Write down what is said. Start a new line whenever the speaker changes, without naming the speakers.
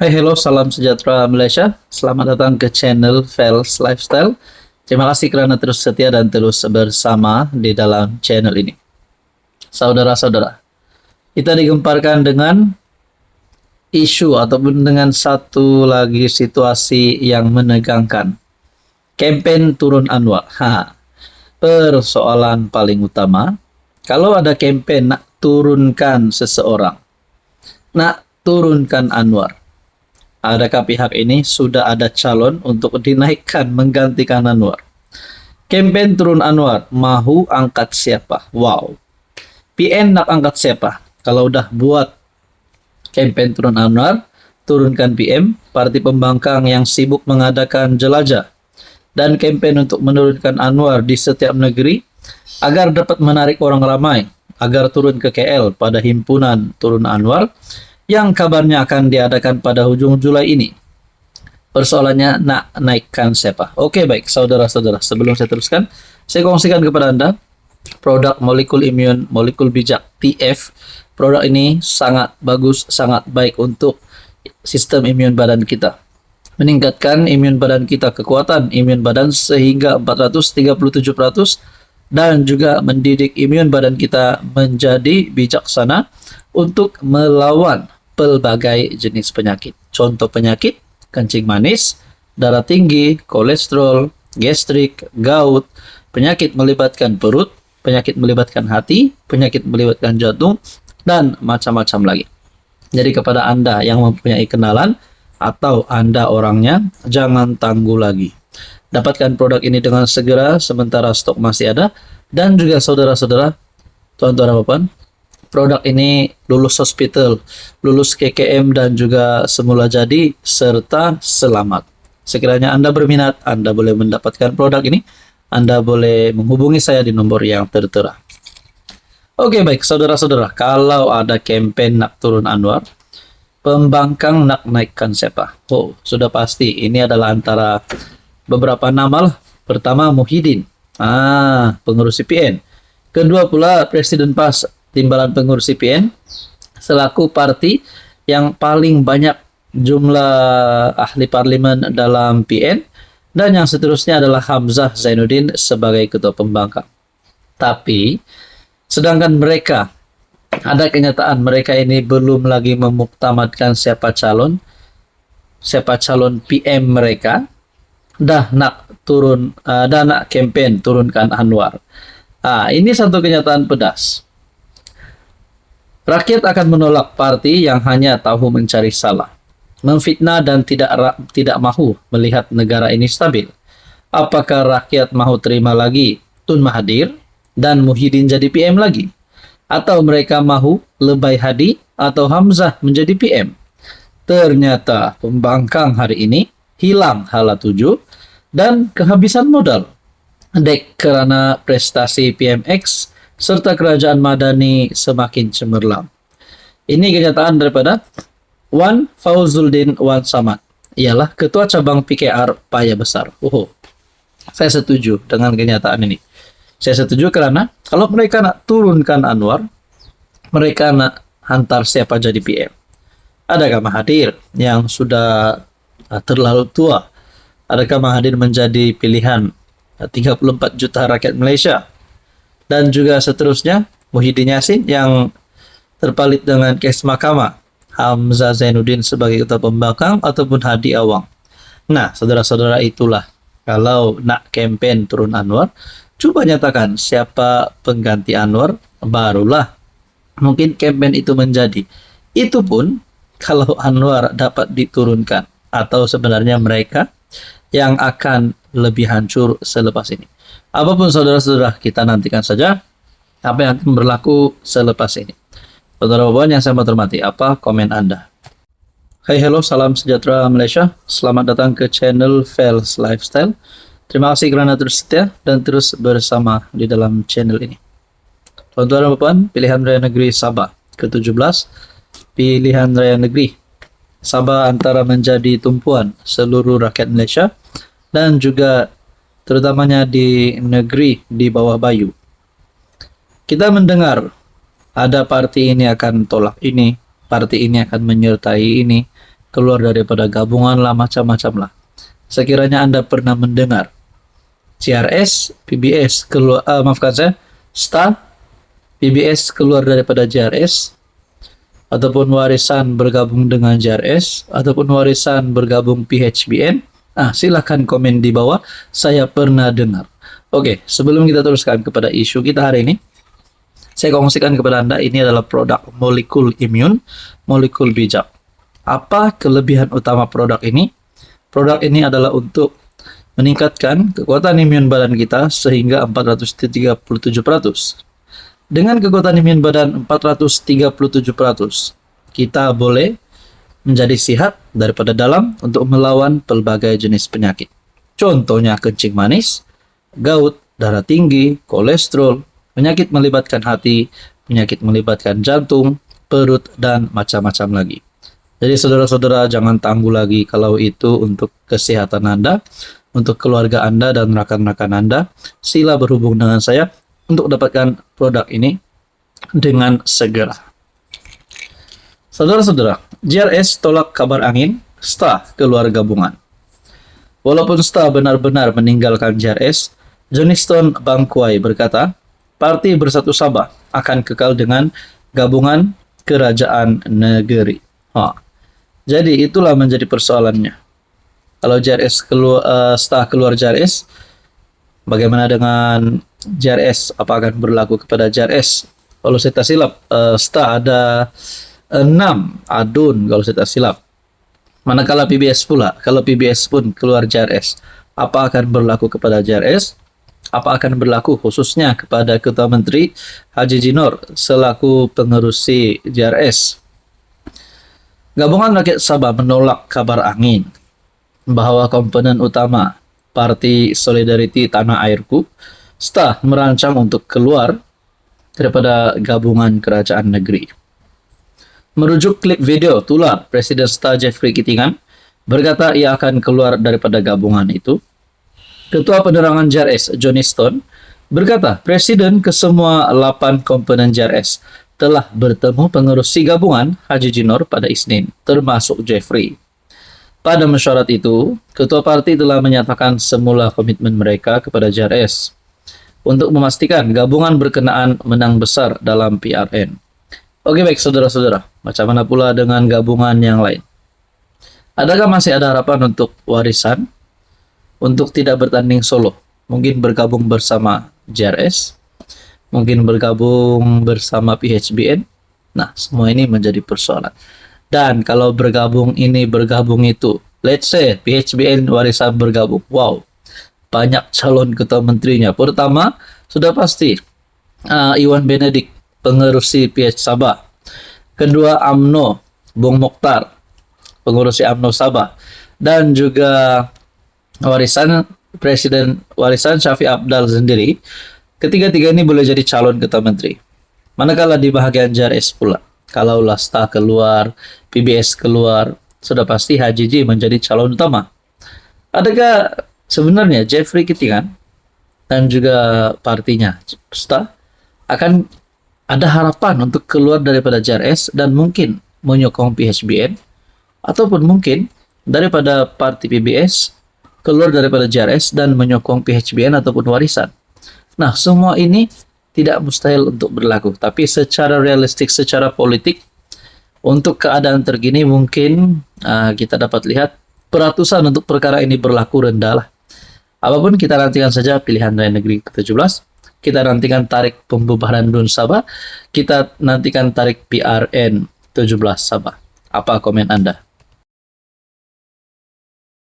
Hai, hello, salam sejahtera Malaysia. Selamat datang ke channel Fels Lifestyle. Terima kasih kerana terus setia dan terus bersama di dalam channel ini. Saudara-saudara, kita digemparkan dengan isu ataupun dengan satu lagi situasi yang menegangkan. Kempen turun Anwar. Persoalan paling utama, kalau ada kempen nak turunkan seseorang, nak turunkan Anwar, adakah pihak ini sudah ada calon untuk dinaikkan menggantikan Anwar? Kempen turun Anwar, mahu angkat siapa? Wow. PN nak angkat siapa? Kalau udah buat kempen turun Anwar, turunkan PM, parti pembangkang yang sibuk mengadakan jelajah dan kempen untuk menurunkan Anwar di setiap negeri agar dapat menarik orang ramai agar turun ke KL pada himpunan turun Anwar yang kabarnya akan diadakan pada hujung Julai ini. Persoalannya nak naikkan siapa? Oke, baik saudara-saudara, sebelum saya teruskan, saya kongsikan kepada Anda produk molekul imun, molekul bijak TF. Produk ini sangat bagus, sangat baik untuk sistem imun badan kita. Meningkatkan imun badan kita, kekuatan imun badan sehingga 437% dan juga mendidik imun badan kita menjadi bijaksana untuk melawan pelbagai jenis penyakit. Contoh penyakit, kencing manis, darah tinggi, kolesterol, gastrik, gout, penyakit melibatkan perut, penyakit melibatkan hati, penyakit melibatkan jantung, dan macam-macam lagi. Jadi kepada Anda yang mempunyai kenalan atau Anda orangnya, jangan tangguh lagi. Dapatkan produk ini dengan segera sementara stok masih ada. Dan juga saudara-saudara, tuan-tuan dan puan, produk ini lulus hospital, lulus KKM dan juga semula jadi serta selamat. Sekiranya Anda berminat, Anda boleh mendapatkan produk ini. Anda boleh menghubungi saya di nomor yang tertera. Oke, baik saudara-saudara, kalau ada kempen nak turun Anwar, pembangkang nak naikkan siapa? Oh, sudah pasti ini adalah antara beberapa nama lah. Pertama Muhyiddin, pengurus CPN. Kedua pula Presiden PAS, Timbalan Pengurus CPN, selaku parti yang paling banyak jumlah ahli parlimen dalam PN. Dan yang seterusnya adalah Hamzah Zainuddin sebagai ketua pembangkang. Tapi sedangkan mereka, ada kenyataan mereka ini belum lagi memuktamadkan siapa calon PM mereka, dah nak kempen turunkan Anwar. Ini satu kenyataan pedas. Rakyat akan menolak parti yang hanya tahu mencari salah, memfitnah dan tidak mahu melihat negara ini stabil. Apakah rakyat mahu terima lagi Tun Mahathir dan Muhyiddin jadi PM lagi? Atau mereka mahu Lebay Hadi atau Hamzah menjadi PM? Ternyata pembangkang hari ini hilang hala tuju dan kehabisan modal. Dek kerana prestasi PMX serta kerajaan Madani semakin cemerlang. Ini kenyataan daripada Wan Fauzuddin Wan Samad, ialah Ketua Cabang PKR Paya Besar. Saya setuju dengan kenyataan ini. Saya setuju kerana kalau mereka nak turunkan Anwar, mereka nak hantar siapa jadi PM? Adakah Mahathir yang sudah terlalu tua? Adakah Mahathir menjadi pilihan 34 juta rakyat Malaysia? Dan juga seterusnya, Muhyiddin Yassin yang terpalit dengan kes mahkamah, Hamzah Zainuddin sebagai ketua pembangkang ataupun Hadi Awang. Nah, saudara-saudara, itulah kalau nak kempen turun Anwar, coba nyatakan siapa pengganti Anwar, barulah mungkin kempen itu menjadi. Itu pun kalau Anwar dapat diturunkan, atau sebenarnya mereka yang akan lebih hancur selepas ini. Apapun saudara-saudara, kita nantikan saja apa yang akan berlaku selepas ini. Saudara-saudara yang saya hormati, apa komen Anda? Hai, hello, salam sejahtera Malaysia. Selamat datang ke channel Fels Lifestyle. Terima kasih kerana terus setia dan terus bersama di dalam channel ini. Tuan-tuan dan puan, pilihan raya negeri Sabah ke-17, pilihan raya negeri Sabah antara menjadi tumpuan seluruh rakyat Malaysia dan juga terutamanya di negeri di bawah Bayu. Kita mendengar ada parti ini akan tolak ini, parti ini akan menyertai ini, keluar daripada gabungan lah, macam-macam lah. Sekiranya Anda pernah mendengar JRS, PBS keluar, maafkan saya, STA, PBS keluar daripada JRS, ataupun warisan bergabung dengan JRS, ataupun warisan bergabung PHBN, silakan komen di bawah, saya pernah dengar. Oke, sebelum kita teruskan kepada isu kita hari ini, saya kongsikan kepada Anda, ini adalah produk molekul imun, molekul bijak. Apa kelebihan utama produk ini? Produk ini adalah untuk meningkatkan kekuatan imun badan kita sehingga 437%. Dengan kekuatan imun badan 437%, kita boleh menjadi sehat daripada dalam untuk melawan pelbagai jenis penyakit. Contohnya kencing manis, gout, darah tinggi, kolesterol, penyakit melibatkan hati, penyakit melibatkan jantung, perut, dan macam-macam lagi. Jadi saudara-saudara, jangan tangguh lagi kalau itu untuk kesehatan Anda, untuk keluarga Anda dan rekan-rekan Anda. Sila berhubung dengan saya untuk dapatkan produk ini dengan segera. Saudara-saudara, JRS tolak kabar angin, STA keluar gabungan. Walaupun STA benar-benar meninggalkan JRS, Johnston Bangkwai berkata, Parti Bersatu Sabah akan kekal dengan gabungan kerajaan negeri. Jadi itulah menjadi persoalannya. Kalau JRS STA keluar JRS, bagaimana dengan JRS? Apa akan berlaku kepada JRS? Kalau saya tak silap, STA ada 6 adun kalau saya tak silap. Manakala PBS pula, kalau PBS pun keluar JRS, apa akan berlaku kepada JRS? Apa akan berlaku khususnya kepada Ketua Menteri Haji Jinor selaku pengerusi JRS? Gabungan Rakyat Sabah menolak kabar angin bahwa komponen utama Parti Solidarity Tanah Airku, STA, merancang untuk keluar daripada gabungan kerajaan negeri. Merujuk klip video tular Presiden STA Jeffrey Kitingan berkata ia akan keluar daripada gabungan itu. Ketua Penerangan JRS Johnston berkata Presiden ke semua 8 komponen JRS telah bertemu pengerusi gabungan Haji Jinor pada Isnin, termasuk Jeffrey. Pada mesyuarat itu, Ketua Parti telah menyatakan semula komitmen mereka kepada JRS untuk memastikan gabungan berkenaan menang besar dalam PRN. Oke, baik saudara-saudara, macam mana pula dengan gabungan yang lain? Adakah masih ada harapan untuk warisan? Untuk tidak bertanding solo? Mungkin bergabung bersama JRS? Mungkin bergabung bersama PHBN? Nah, semua ini menjadi persoalan. Dan kalau bergabung ini, bergabung itu, let's say PHBN warisan bergabung. Wow, banyak calon ketua menterinya. Pertama, sudah pasti Iwan Benedik, pengerusi PH Sabah. Kedua, AMNO, Bung Mokhtar, pengurusi AMNO Sabah. Dan juga warisan Presiden warisan Syafiq Abdal sendiri. Ketiga-tiga ini boleh jadi calon ketua menteri. Manakala di bahagian JRS pula, kalau STA keluar, PBS keluar, sudah pasti Haji J menjadi calon utama. Adakah sebenarnya Jeffrey Kitingan dan juga partinya STA akan ada harapan untuk keluar daripada JRS dan mungkin menyokong PHBN, ataupun mungkin daripada parti PBS keluar daripada JRS dan menyokong PHBN ataupun warisan? Nah, semua ini tidak mustahil untuk berlaku. Tapi secara realistik, secara politik, untuk keadaan terkini mungkin kita dapat lihat peratusan untuk perkara ini berlaku rendah lah. Apapun kita nantikan saja pilihan Raya Negeri ke-17. Kita nantikan tarik pembubaran DUN Sabah. Kita nantikan tarik PRN 17 Sabah. Apa komen Anda?